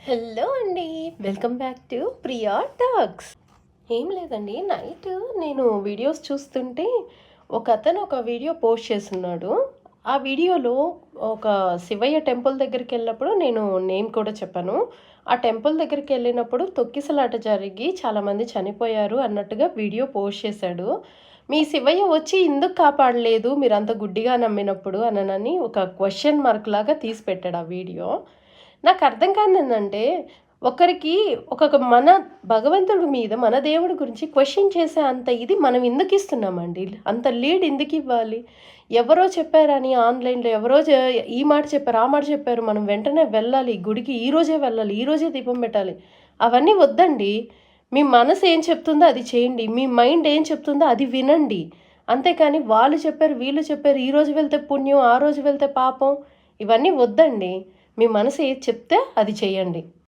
Hello అండి. Welcome back to Priya talks. ఏం లేదండి, నైట్ నేను వీడియోస్ చూస్తుంటే ఒకతను ఒక వీడియో పోస్ట్ చేసున్నాడు. ఆ వీడియోలో ఒక శివయ్య టెంపుల్ దగ్గరికెళ్ళినప్పుడు నేను నేమ్ కూడా చెప్పాను. ఆ టెంపుల్ దగ్గరికెళ్ళినప్పుడు తొక్కిసలాట జరిగి చాలామంది చనిపోయారు అన్నట్టుగా వీడియో పోస్ట్ చేశాడు. మీ శివయ్య వచ్చి ఎందుకు కాపాడలేదు మీరంత గుడ్డిగా నమ్మినప్పుడు అననని ఒక క్వెషన్ మార్క్ లాగా తీసి పెట్టాడు ఆ వీడియో. నాకర్థం కానిదేందంటే, ఒకరికి మన భగవంతుడి మీద, మన దేవుడి గురించి క్వెషన్ చేసే అంత ఇది మనం ఎందుకిస్తున్నామండి? అంత లీడ్ ఎందుకివ్వాలి? ఎవరో చెప్పారని ఆన్‌లైన్‌లో ఎవరో ఈ మాట చెప్పారు, ఆ మాట చెప్పారు. మనం వెంటనే వెళ్ళాలి గుడికి, ఈ రోజే వెళ్ళాలి, ఈ రోజే దీపం పెట్టాలి. అవన్నీ వద్దండి. మీ మనసు ఏం చెప్తుందో అది చేయండి. మీ మైండ్ ఏం చెప్తుందో అది వినండి. అంతేకాని వాళ్ళు చెప్పారు, వీళ్ళు చెప్పారు, ఈ రోజు వెళ్తే పుణ్యం, ఆ రోజు వెళ్తే పాపం, ఇవన్నీ వద్దండి. మీ మనసు ఏది చెప్తే అది చేయండి.